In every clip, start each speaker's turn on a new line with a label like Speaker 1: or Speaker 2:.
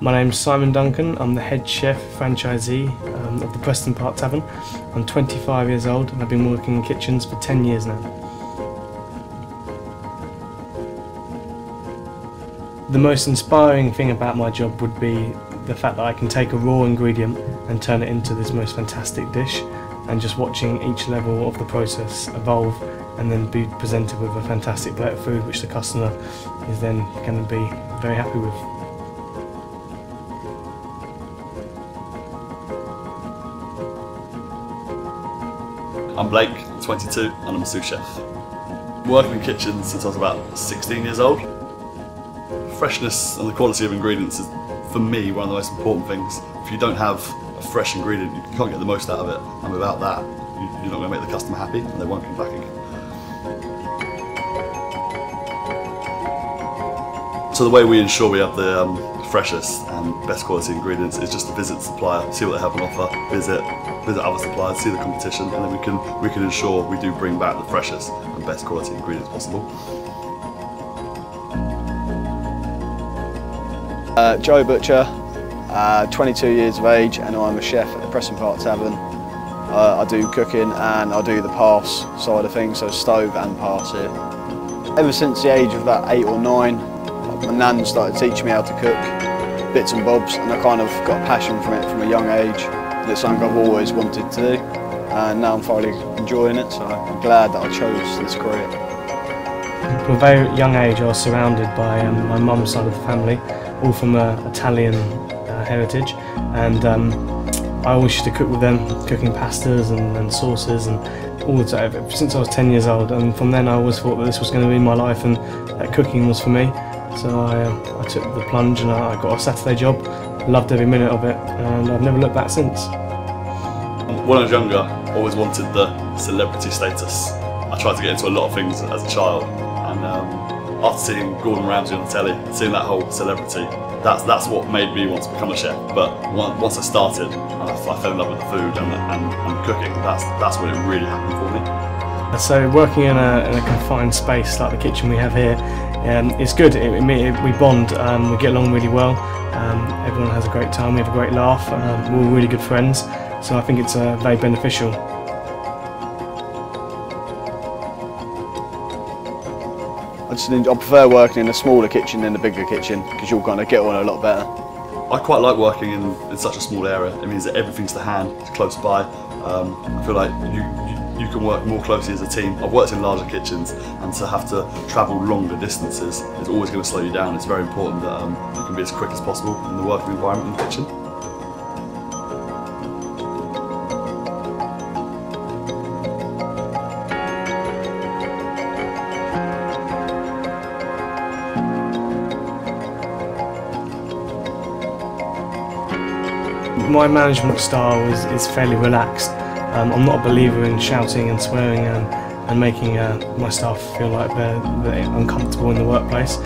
Speaker 1: My name's Simon Duncan. I'm the head chef franchisee of the Preston Park Tavern. I'm 25 years old and I've been working in kitchens for 10 years now. The most inspiring thing about my job would be the fact that I can take a raw ingredient and turn it into this most fantastic dish, and just watching each level of the process evolve and then be presented with a fantastic plate of food which the customer is then going to be very happy with.
Speaker 2: I'm Blake, I'm 22 and I'm a sous chef. Working in kitchens since I was about 16 years old. Freshness and the quality of ingredients is, for me, one of the most important things. If you don't have a fresh ingredient, you can't get the most out of it, and without that, you're not going to make the customer happy and they won't come back again. So the way we ensure we have the freshest and best quality ingredients is just to visit the supplier, see what they have on offer, visit other suppliers, see the competition, and then we can ensure we do bring back the freshest and best quality ingredients possible.
Speaker 3: Joe Butcher, 22 years of age, and I'm a chef at the Preston Park Tavern. I do cooking and I do the pass side of things, so stove and pass here. Ever since the age of about 8 or 9, my nan started teaching me how to cook, bits and bobs, and I kind of got a passion from it from a young age. And it's something I've always wanted to do, and now I'm finally enjoying it, so I'm glad that I chose this career.
Speaker 1: From a very young age I was surrounded by my mum's side of the family, all from Italian heritage, and I always used to cook with them, cooking pastas and sauces and all the time, since I was 10 years old, and from then I always thought that this was going to be my life and that cooking was for me. So I took the plunge and I got a Saturday job, loved every minute of it, and I've never looked back since.
Speaker 2: When I was younger, I always wanted the celebrity status. I tried to get into a lot of things as a child, and after seeing Gordon Ramsay on the telly, seeing that whole celebrity, that's what made me want to become a chef. But once I started, I fell in love with the food and cooking. That's when it really happened for me.
Speaker 1: So working in a confined space like the kitchen we have here, it's good. We bond, we get along really well. Everyone has a great time, we have a great laugh, we're all really good friends, so I think it's very beneficial.
Speaker 3: I prefer working in a smaller kitchen than a bigger kitchen, because you'll kind of get on a lot better.
Speaker 2: I quite like working in such a small area. It means that everything's to hand, it's close by. I feel like you can work more closely as a team. I've worked in larger kitchens, and to have to travel longer distances is always going to slow you down. It's very important that you can be as quick as possible in the working environment in the kitchen.
Speaker 1: My management style is fairly relaxed. I'm not a believer in shouting and swearing and making my staff feel like they're uncomfortable in the workplace.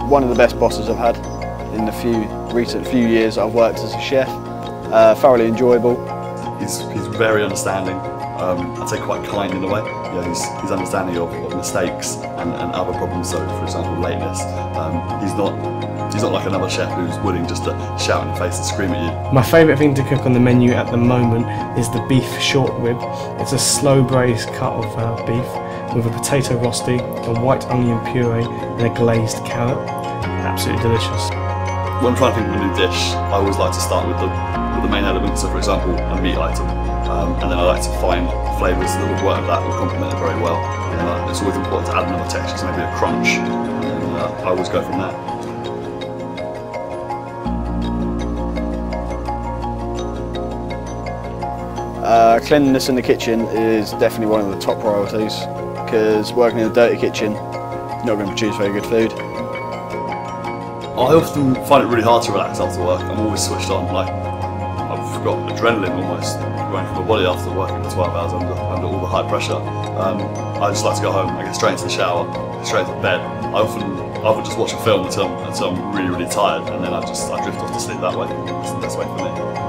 Speaker 3: One of the best bosses I've had in the recent few years I've worked as a chef. Thoroughly enjoyable.
Speaker 2: He's very understanding. I'd say quite kind in a way. You know, he's understanding of mistakes and other problems. So, for example, lateness. He's not like another chef who's willing just to shout in your face and scream at you.
Speaker 1: My favourite thing to cook on the menu at the moment is the beef short rib. It's a slow braised cut of beef with a potato rosti, a white onion puree and a glazed carrot. Absolutely delicious.
Speaker 2: When I'm trying to think of a new dish, I always like to start with the main elements. So, for example, a meat item, and then I like to find flavours that would work with that, would complement it very well. And it's always important to add another texture, so maybe a crunch, and then I always go from there.
Speaker 3: Cleanliness in the kitchen is definitely one of the top priorities, because working in a dirty kitchen, you're not going to produce very good food.
Speaker 2: I often find it really hard to relax after work. I'm always switched on, like I've got adrenaline almost going through my body after working for 12 hours under all the high pressure. I just like to go home, I get straight into the shower, straight to bed. I often just watch a film until I'm really, really tired, and then I drift off to sleep that way. It's the best way for me.